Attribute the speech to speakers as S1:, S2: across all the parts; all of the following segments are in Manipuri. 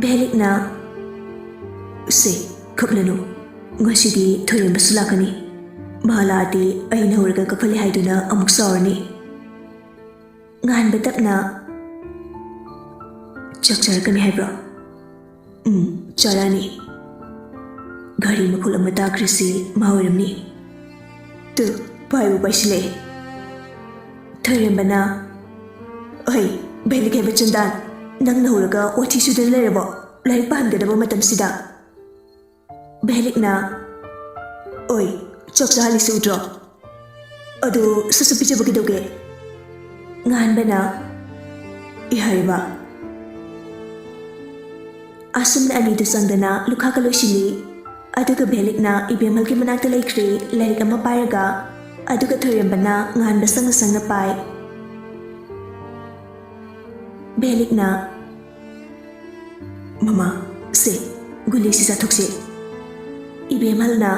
S1: Belikna se kaplanu ngasidi thoyem basulakani mahalati aina horga kapali haiduna amuk sawarni ngan betapna chakcharakani haibra charani gari makul amata krisi mawiramni tu paibu baisile thoyem bana oi belik heba chandan nang nahuraga wathi sudan lerabo larik pahamgadaba matamsida Belikna oi choksa hali sudro adu sasupi jabagi doge ngan bana ihaiba asumna ani du sangdana lukha kaloshili aduga Belikna ibemal ki manakta laikri larik ama pairaga aduga thoyambana ngan basang sangna pai Belikna Mama se guli sisa thokse Ibemalna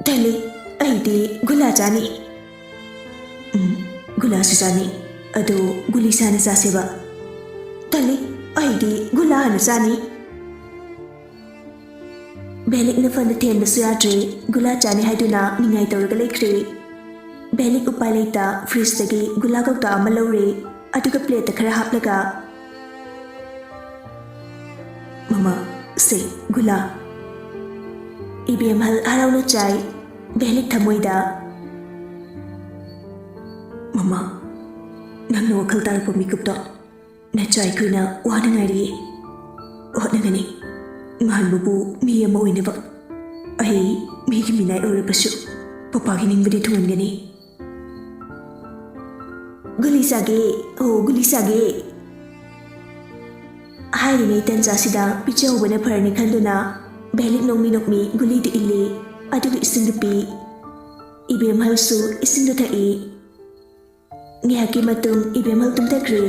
S1: Dali aidi gula jani gula sisani ado guli sana saseba Dali aidi gula hana jani Belik na fana them na suyadre gula jani haiduna ningai tawraga laikre Belik upai leita fridge dagi gula gauta ama laure aduga plate khara haplaga Mama se gula Ibemal harauna chai Belik thamoida Mama nang no wakal tar po mikupto na chai kuina wana ngari nagani ngan bubu mi ama oineba ai mi gi minai ore pasu papa gi ningbadi thungani guli sage Hai ni tanza sida pichau bana pharni khanduna Belik nokmi guli di illi aduga ising pi Ibemal su ising thai ngaki matung Ibemal tumtakre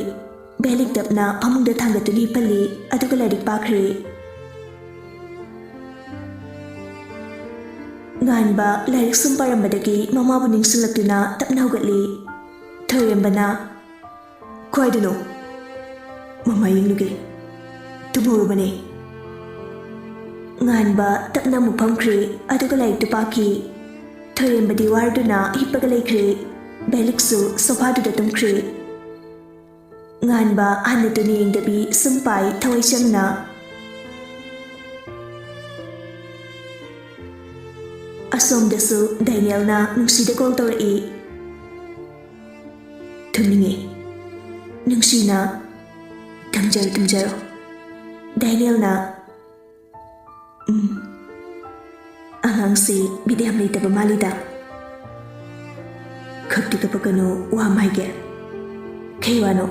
S1: Belik dapna amungda thangatuli pali aduga larik pakre nganba larik sum parambadagi mama bu ningsulaktuna tapna hugatli thoyambana khoiduno mama yingluge Tumurubane Nganba tapna mupamkre aduga laik tupaki thoyembadi warduna hippaga laikre Beliksu sofaduda tumkre Nganba hanatuni yengdabi sumpai thawai changna Asomdasu Dynalna nungsida call tawrai Thumninge nungsina tamjaro Dynalna Angang si bidiyam leitaba malida Khakti kapagano wamaige Kaiwano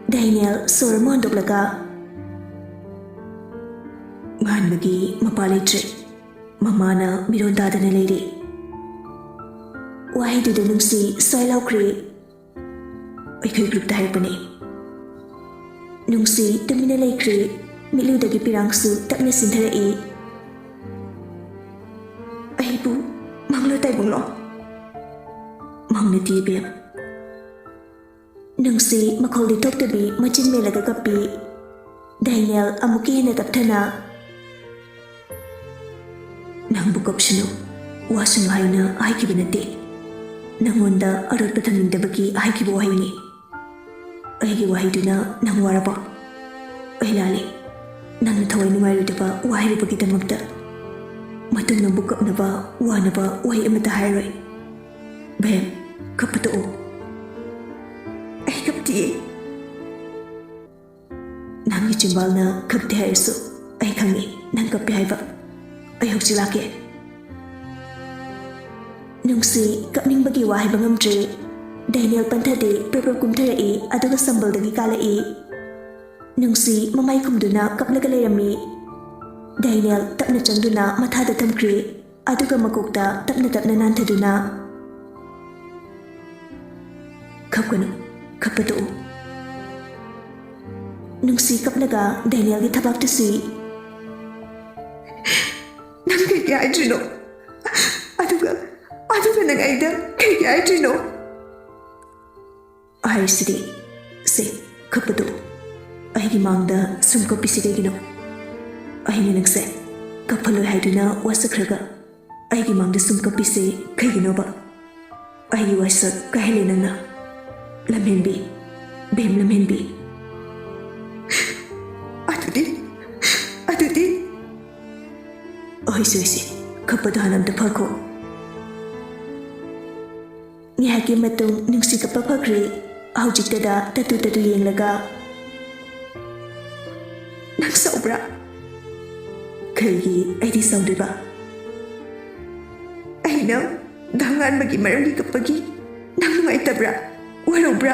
S1: Dynal Soram Phongdoktana Nganbagi mapalitre Mamana mirondadana leiri Wahiduda nungsi soilaukre Aikai group ta haipane Nungsi tamina laikre miludagi pirangsu takna sindharai Aibu manglo taibunglo Mangna tibem Nungsi makholi toktabi machin melaga kapi Dynal amuki hena tapthana Nang bukopshino wasung haina aikiba nate Nangonda arot pathamindabagi aikiba wahaini Aigi wahiduna nang waraba Ailali Nang thawai nungairudaba wahirubagidamagda Matungna bukapnaba wanaba wahi amata hairoi Bhem kapatoo Ai kaptiye Nangi chimbalna kapti haisu Ai khangi nang kapi haiba Ai hoksilake Nungsi kapningbagi wahi bangamdre Dynal panthade prapra kumtharai aduga sambaldagi kalai Nungsi mamai kumduna kaplaga leirami Dynal tapna changduna mathada thamkre aduga makokta tapna nanthaduna Khapkanu khapatu Nungsi kaplaga Dynal gi thabak tasui Nang kaya aidrino aduga nang aida kaya aidrino Ai sidi se khapatu ꯑꯩꯒꯤ ꯃꯥꯡꯗ ꯁꯨꯝ ꯀꯞꯄꯤꯁꯤ ꯀꯩꯒꯤꯅꯣ? ꯑꯩꯅ ꯅꯪꯁꯦ ꯀꯞꯐꯜꯂꯣꯏ ꯍꯥꯏꯗꯨꯅ ꯋꯥꯁꯛꯈ꯭ꯔꯒ ꯑꯩꯒꯤ ꯃꯥꯡꯗ ꯁꯨꯝ ꯀꯞꯄꯤꯁꯤ ꯀꯩꯒꯤꯅꯣꯕ? ꯑꯩꯒꯤ ꯋꯥꯁꯛ ꯀꯥꯏꯍꯜꯂꯦ ꯅꯪꯅ꯫ ꯂꯝꯍꯦꯟꯕꯤ, ꯕꯦꯝ ꯂꯝꯍꯦꯟꯕꯤ꯫ ꯑꯗꯨꯗꯤ ꯑꯣꯏꯁꯤ ꯀꯞꯄꯗꯣ ꯍꯥꯟꯅ ꯑꯝꯇ ꯐꯈꯣ꯫ ꯉꯥꯏꯍꯥꯛꯀꯤ ꯃꯇꯨꯡ ꯅꯨꯡꯁꯤ ꯀꯞꯄ ꯐꯈ꯭ꯔꯦ꯫ ꯍꯧꯖꯤꯛꯇꯗ ꯇꯠꯇꯨ ꯌꯦꯡꯂꯒ ꯅꯪ ꯁꯥꯎꯕ꯭ꯔꯥ? ꯀꯩꯒꯤ ꯑꯩꯗꯤ ꯁꯥꯎꯗꯣꯏꯕ? ꯑꯩꯅ ꯗꯥꯉꯥꯟꯕꯒꯤ ꯃꯔꯝꯒꯤ ꯀꯞꯄꯒꯤ ꯅꯪ ꯅꯨꯡꯉꯥꯏꯇꯕ꯭ꯔꯥ? ꯋꯥꯔꯧꯕ꯭ꯔꯥ?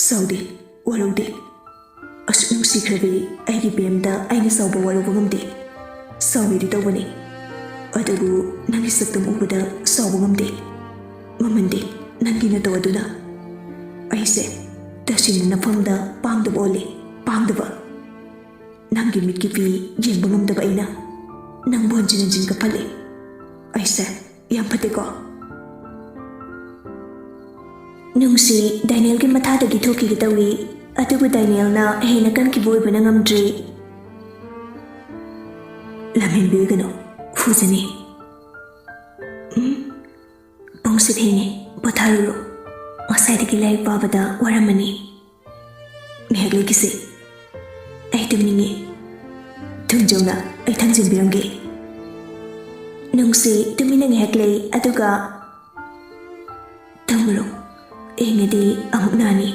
S1: ꯁꯥꯎꯗꯦ, ꯋꯥꯔꯧꯗꯦ꯫ ꯑꯁꯨꯛ ꯅꯨꯡꯁꯤꯈ꯭ꯔꯕꯤ ꯑꯩꯒꯤ ꯕꯦꯝꯗ ꯑꯩꯅ ꯁꯥꯎꯕ ꯋꯥꯔꯧꯕ ꯉꯝꯗꯦ꯫ ꯁꯥꯎꯒꯦꯗꯤ ꯇꯧꯕꯅꯤ, ꯑꯗꯨꯕꯨ ꯅꯪꯒꯤ ꯁꯛꯇꯝ ꯎꯕꯗ ꯁꯥꯎꯕ ꯉꯝꯗꯦ, ꯉꯝꯍꯟꯗꯦ ꯅꯪꯒꯤ ꯅꯇꯧ ꯑꯗꯨꯅ꯫ ꯑꯩꯁꯦ ꯇꯁꯦꯡꯅ ꯅꯐꯝꯗ ꯄꯥꯡꯗꯕ ꯑꯣꯜꯂꯤ, ꯄꯥꯡꯗꯕ꯫ ꯅꯪꯒꯤ ꯃꯤꯠꯀꯤ ꯄꯤ ꯌꯦꯡꯕ ꯉꯝꯗꯕ ꯑꯩꯅ ꯅꯪꯕꯨ ꯍꯟꯖꯤꯟ ꯍꯟꯖꯤन ꯀꯞꯍꯜꯂꯤ꯫ ꯑꯩꯁꯦ ꯌꯥꯝ ꯐꯠꯇꯦꯀꯣ? ꯅꯨꯡꯁꯤ ꯗꯥꯏꯅꯦꯜꯒꯤ ꯃꯊꯥꯗꯒꯤ ꯊꯣꯛꯈꯤꯒꯦ ꯇꯧꯏ, ꯑꯗꯨꯕꯨ ꯗꯥꯏꯅꯦꯜꯅ ꯍꯦꯟꯅ ꯀꯟꯈꯤꯕ ꯑꯣꯏꯕꯅ ꯉꯝꯗ꯭ꯔꯤ꯫ ꯂꯝꯍꯦꯟꯕꯤ ꯑꯣꯏꯒꯅꯨ, ꯐꯨꯖꯅꯤ꯫ ꯄꯨꯡꯁꯨ ꯊꯦꯡꯉꯦ, ꯄꯣꯊꯥꯔꯨꯔꯣ꯫ ꯉꯁꯥꯏꯗꯒꯤ ꯂꯥꯏꯔꯤꯛ ꯄꯥꯕꯗ ꯋꯥꯔꯝꯃꯅꯤ꯫ ꯉꯥꯏꯍꯥꯛ ꯂꯩꯈꯤꯁꯤ, ꯑꯩ ꯇꯨꯝꯅꯤꯡꯉꯦ꯫ ꯊꯨꯝꯖꯧꯅ ꯑꯩ ꯊꯝꯖꯤꯟꯕꯤꯔꯝꯒꯦ꯫ ꯅꯨꯡꯁꯤ ꯇꯨꯃꯤꯟꯅ ꯉꯥꯏꯍꯥꯛ ꯂꯩ, ꯑꯗꯨꯒ ꯇꯨꯝꯃꯨꯔꯣ, ꯏꯪꯉꯗꯤ ꯑꯃꯨꯛ ꯅꯥꯅꯤ꯫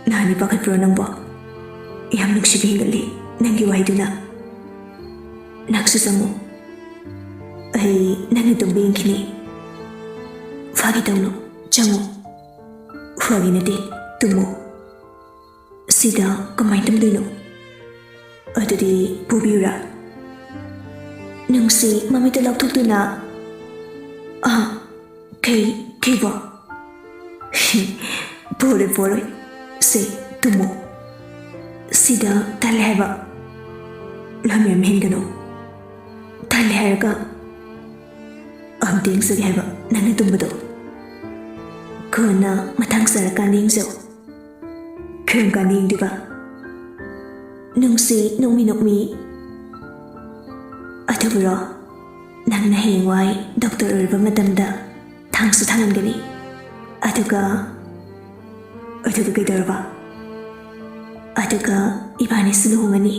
S1: ꯅꯍꯥꯟꯅꯤ ꯄꯥꯈꯠꯄ꯭ꯔꯣ ꯅꯪꯕꯣ? ꯌꯥꯝ ꯅꯨꯡꯁꯤꯕ ꯍꯦꯟꯒꯠꯂꯤ ꯅꯪꯒꯤ ꯋꯥꯍꯩꯗꯨꯅ꯫ ꯅꯪꯁꯨ ꯆꯪꯉꯨ, ꯑꯩ ꯅꯪꯅ ꯇꯨꯝꯕ ꯌꯦꯡꯈꯤꯅꯤ꯫ ꯐꯥꯒꯤ ꯇꯧꯅꯨ, ꯆꯪꯉꯨ꯫ ꯐꯥꯒꯤ ꯅꯠꯇꯦ, ꯇꯨꯝꯃꯨ꯫ ꯁꯤꯗ ꯀꯃꯥꯏꯅ ꯇꯨꯝꯗꯣꯏꯅꯣ? ꯑꯗꯨꯗꯤ ꯄꯨꯕꯤꯌꯨꯔꯥ? ꯅꯨꯡꯁꯤ ꯃꯃꯤꯠꯇ ꯂꯥꯎꯊꯣꯛꯇꯨꯅ ꯀꯩꯕꯣ? ꯄꯣꯔꯣꯏ, ꯁꯦ ꯇꯨꯝꯃꯣ꯫ ꯁꯤꯗ ꯇꯜꯂꯦ ꯍꯥꯏꯕ꯫ ꯂꯝ ꯌꯥꯝ ꯍꯦꯟꯒꯅꯨ, ꯇꯜꯂꯦ ꯍꯥꯏꯔꯒ ꯑꯝꯇ ꯌꯦꯡꯖꯒꯦ ꯍꯥꯏꯕ ꯅꯪꯅ ꯇꯨꯝꯕꯗꯣ꯫ ꯀꯣꯟꯅ ꯃꯇꯥꯡ ꯆꯥꯔꯀꯥꯟꯗ ꯌꯦꯡꯖꯧ꯫ ꯀꯔꯝ ꯀꯥꯟꯗ ꯌꯦꯡꯗꯣꯏꯕ? ꯅꯨꯡꯁꯤ ꯅꯣꯛꯃꯤ꯫ ꯑꯗꯨꯕꯨꯔꯣ, ꯅꯪꯅ ꯍꯌꯦꯡꯋꯥꯏ ꯗꯣꯛꯇꯔ ꯑꯣꯏꯔꯕ ꯃꯇꯝꯗ ꯊꯥꯡꯁꯨ ꯊꯥꯡꯍꯟꯒꯅꯤ, ꯑꯗꯨꯒ ꯀꯩꯗꯧꯔꯕ? ꯑꯗꯨꯒ ꯏꯕꯥꯅꯤꯁꯨ ꯂꯨꯍꯣꯡꯉꯅꯤ꯫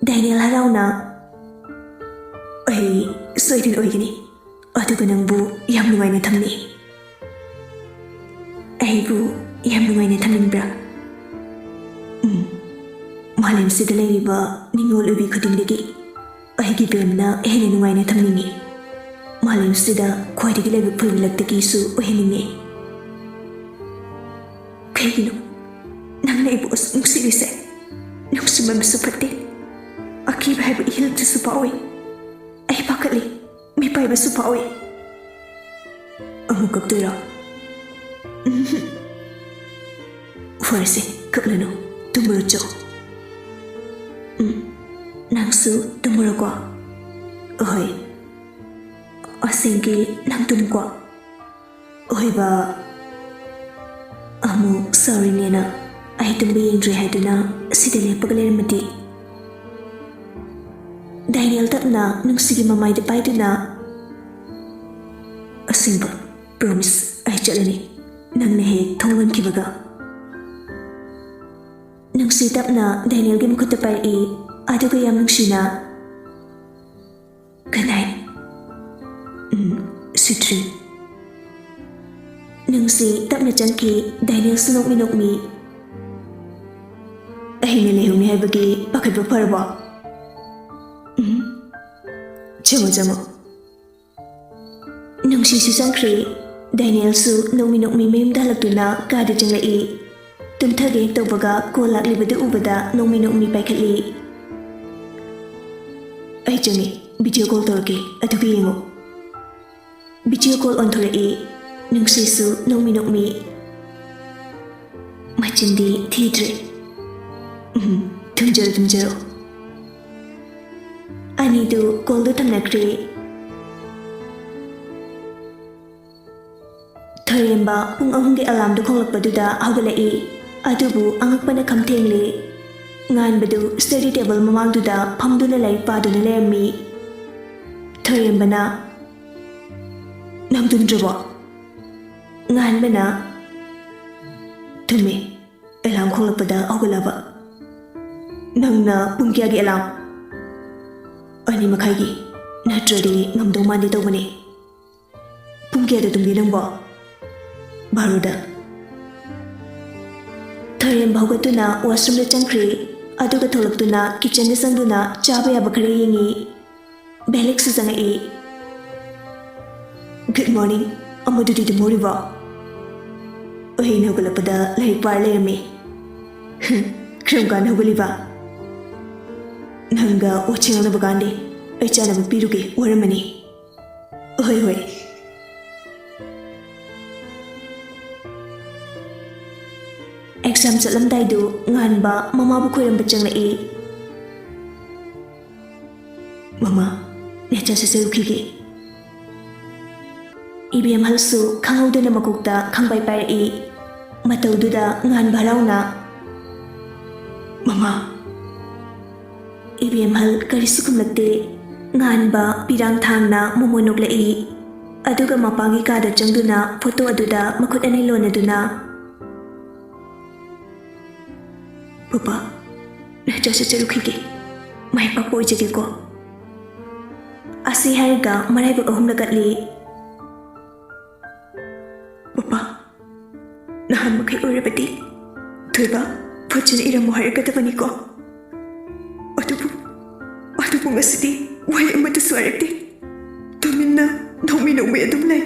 S1: ꯗꯥꯏꯅꯦꯜ ꯍꯔꯥꯎꯅ ꯑꯩ ꯁꯣꯏꯗꯅ ꯑꯣꯏꯒꯅꯤ, ꯑꯗꯨꯒ ꯅꯪꯕꯨ ꯌꯥꯝ ꯅꯨꯡꯉꯥꯏꯅ ꯊꯝꯅꯤ꯫ ꯑꯩꯕꯨ ꯌꯥꯝ ꯅꯨꯡꯉꯥꯏꯅ ꯊꯝꯅꯤꯡꯕ꯭ꯔꯥ? ꯃꯥꯂꯦꯝꯁꯤꯗ ꯂꯩꯔꯤꯕ ꯅꯤꯡꯉꯣꯜ ꯑꯣꯏꯕꯤ ꯈꯨꯗꯤꯡꯗꯒꯤ ꯑꯩꯒꯤ ꯕꯦꯝꯅ ꯍꯦꯟꯅ ꯅꯨꯡꯉꯥꯏꯅ ꯊꯝꯅꯤꯡꯉꯤ꯫ ꯃꯥꯂꯦꯝꯁꯤꯗ ꯈ꯭ꯋꯥꯏꯗꯒꯤ ꯂꯥꯏꯕꯛ ꯐꯕ ꯂꯛꯇꯒꯤꯁꯨ ꯑꯣꯏꯍꯟꯅꯤꯡꯉꯤ꯫ ꯀꯩꯒꯤꯅꯣ ꯅꯪꯅ ꯑꯩꯕꯨ ꯑꯁꯨꯛ ꯅꯨꯡꯁꯤꯔꯤꯁꯦ? ꯅꯨꯡꯁꯤꯃꯟꯕꯁꯨ ꯐꯠꯇꯦ, ꯑꯀꯤꯕ ꯍꯥꯏꯕ ꯏꯍꯤꯜꯗꯨꯁꯨ ꯐꯥꯎꯏ꯫ ꯑꯩ ꯄꯥꯈꯠꯂꯤ, ꯃꯤꯄꯥꯏꯕꯁꯨ ꯐꯥꯎꯏ꯫ ꯑꯃꯨꯛ ꯀꯞꯇꯣꯏꯔꯣ? ꯐꯔꯁꯦ, ꯀꯞꯂꯅꯨ, ꯇꯨꯝꯃꯨꯔꯣ ꯆꯣ꯫ ꯅꯪꯁꯨ ꯇꯨꯝꯃꯨꯔꯣꯀꯣ? ꯍꯣꯏ, ꯑꯁꯦꯡꯀꯤ ꯅꯪ ꯇꯨꯝꯀꯣ? ꯍꯣꯏꯕ꯫ ꯑꯃꯨꯛ ꯁꯣꯔꯤꯅꯦꯅ ꯑꯩ ꯇꯨꯝꯕ ꯌꯦꯡꯗ꯭ꯔꯦ ꯍꯥꯏꯗꯨꯅ ꯁꯤꯗ ꯂꯦꯞꯄꯒ ꯂꯩꯔꯝꯃꯗꯤ? ꯗꯥꯏꯅꯦꯜ ꯇꯞꯅ ꯅꯨꯡꯁꯤꯒꯤ ꯃꯃꯥꯏꯗ ꯄꯥꯏꯗꯨꯅ ꯑꯁꯦꯡꯕ ꯄ꯭ꯔꯣꯃꯤꯁ, ꯑꯩ ꯆꯠꯂꯅꯤ ꯅꯪꯅ ꯍꯦꯛ ꯊꯣꯡ ꯂꯣꯟꯈꯤꯕꯒ꯫ ꯅꯨꯡꯁꯤ ꯇꯞꯅ ꯗꯥꯏꯅꯦꯜꯒꯤ ꯃꯈꯨꯠꯇ ꯄꯥꯏꯔꯛꯏ, ꯑꯗꯨꯒ ꯌꯥꯝ ꯅꯨꯡꯁꯤꯅ ꯒꯨꯗ ꯅꯥꯏꯠ, ꯁ꯭ꯋꯤꯠ ꯗ꯭ꯔꯤꯝ꯫ ꯅꯨꯡꯁꯤ ꯇꯞꯅ ꯆꯪꯈꯤ, ꯗꯥꯏꯅꯦꯜꯁꯨ ꯅꯣꯛꯃꯤ꯫ ꯑꯩꯅ ꯂꯩꯍꯧꯅꯤ ꯍꯥꯏꯕꯒꯤ ꯄꯥꯈꯠꯄ ꯐꯔꯕꯣ? ꯆꯪꯉꯣ꯫ ꯅꯨꯡꯁꯤꯁꯨ ꯆꯪꯈ꯭ꯔꯦ, ꯗꯥꯏꯅꯦꯜꯁꯨ ꯅꯣꯛꯃꯤ ꯃꯌꯨꯝꯗ ꯍꯜꯂꯛꯇꯨꯅ ꯀꯥꯗ ꯆꯪꯂꯛꯏ꯫ ꯇꯨꯝꯊꯒꯦ ꯍꯦꯛ ꯇꯧꯕꯒ ꯀꯣꯜ ꯂꯥꯛꯂꯤꯕꯗꯨ ꯎꯕꯗ ꯅꯣꯛꯃꯤ ꯄꯥꯏꯈꯠꯂꯤ꯫ ꯑꯩ ꯆꯪꯉꯦ, ꯚꯤꯗꯤꯑꯣ ꯀꯣꯜ ꯇꯧꯔꯛꯀꯦ, ꯑꯗꯨꯒ ꯌꯦꯡꯉꯣ꯫ ꯚꯤꯗꯤꯑꯣ ꯀꯣꯜ ꯑꯣꯟꯊꯣꯔꯛꯏ, ꯅꯨꯡꯁꯤꯁꯨ ꯅꯣꯛꯃꯤ꯫ ꯃꯆꯤꯟꯗꯤ ꯊꯤꯗ꯭ꯔꯦ꯫ ꯊꯨꯝꯖꯔꯣ꯫ ꯑꯅꯤꯗꯨ ꯀꯣꯜꯗꯨ ꯊꯝꯅꯈ꯭ꯔꯦ꯫ Thoyemba pung ahunggi alam du khonglakpaduda hawgalai adubu angakpana khamthengli nganbadu study table mamangduda phamduna lai paduna lermi Thoyembana namdundrabo nganbana Tumi alam khonglakpada hawgalaba nangna pung kiyagi alam ani makhaygi natradi ngamdong mandi tawbani pung kiyada tumdi nangbo Baruda Thoyemba hawgatuna washroom da changkhri aduga tholaktuna kitchen da sangduna chaba yaba khare yengi Belek su zangai Good morning amadudi de moriba Ohin hawgalapada laik par lermi Kramkan hawgaliba Nanga ochingana bagandi ai chana piruge waramani Oi hoi Exam satlamdaidu nganba mamabu khoiram bachanglai Mama necha sesirukige IBM halsu khangaudana makukta khangbai pai mataududa nganba rauna Mama IBM hal karisukumlakte nganba pirang thangna momonoklai aduga mapangi kada changduna photo aduda makhut ani lonaduna Papa, necha sesirukige mai papo ijage ko Asi haiga maraibak ahum nagatli Papa nahan makai orabadi Thoiba phochin iramu haragadabani ko Adubu ngasidi wai amata swarakti Tuminna nongmi adum lai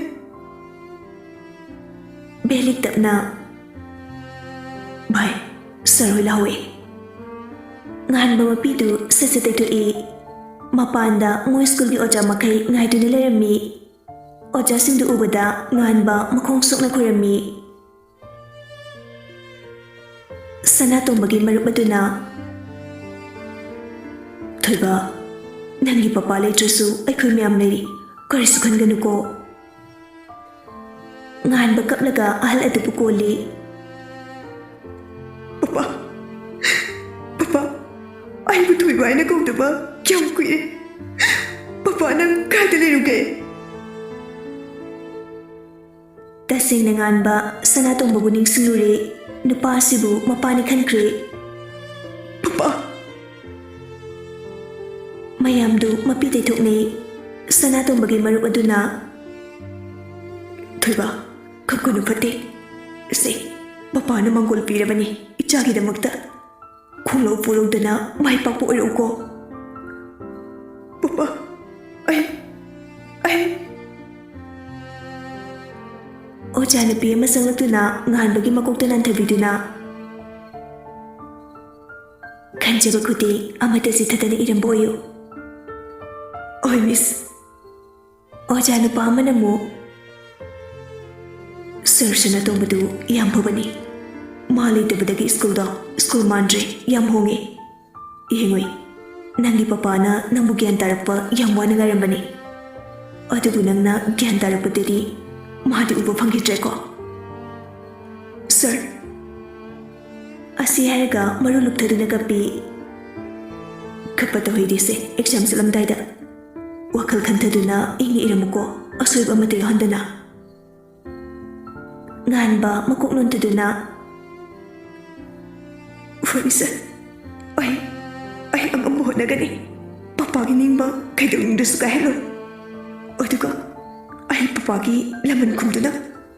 S1: Belik tapna Bye Saroi lawe Nganba mapidu sasataitu Mapanda ngoi school gi oja makai ngaiduna lerami oja singdu ubada nganba makhong sokna khorami Sanatombagi marup aduna Thoiba nangi papa leitrusu aikhoi myam leri karisu khanganu ko nganba kaplaga ahal adubu koli Papa ai bu Thoiba aina kaudaba Kyam kuire Papa nang kada leruge Tasing nanganba Sanatongba buning singlure Nupa sibu mapani khankre Papa Mayamdu mapitay thokne Sanatongbagi marup aduna Thoiba khakunu phate Se Papa na manggol pirabani ichagi damakta Khunglo pulogdana mai pakpo oiro ko Papa, ay Oja na piya masangatuna nganbagi makokta nanthabiduna Khanjaba khuti amata sithatana iramboyo Oi miss Oja na pamana mo Sir Sanatombadu yam bhabani Mali tabadagi school mandre yam honge Ihengoi Nangi papa na nangbu gyan tarakpa yang wana ngarambani Adubu nangna gyan tarakpa diri mahadi uba phangidre ko Sir Asi haraga maru lukthaduna kapi Kapata hoidi se exam salamdaida Wakal khantaduna ingi iramuko asoib amate handana Nganba makok nontaduna Sorry sir Ay ang amuhot na gani Papagi ningba kay daw yung suka hello Aduga Ay papagi laman kumduna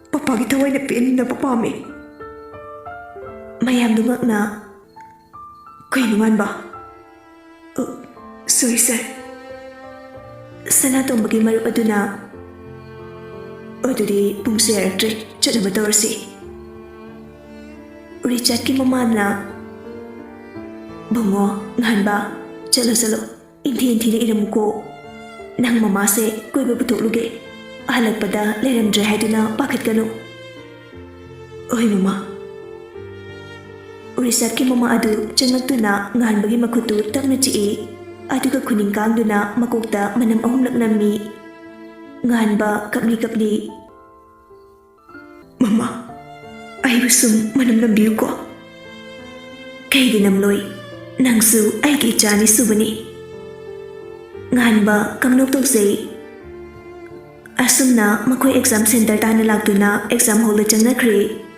S1: Papagi taway na pin na papami Mayam dungak na Kay nungan ba Sorry sir Sanatombagi marup aduna Adudi pungsi araktre Chad na matawar Richard ki mama na Bungo, nganba, chalo inti na iramuko Nang mama se koy babutok luge Ahalagpada leramdre haiduna bakit kano Oy mama Urisat ki mama adu changagtuna nganbagi makutu takna chii Aduga kuning kangduna makokta manam ahumlak nami Nganba kapli Mama, aibu sum manam nambiyu ko. Kaigi namloi, nangsu aigi ichani subani. Nganba kamnok toksay. Asumna makoy exam center tana lagtuna exam hall changna kre.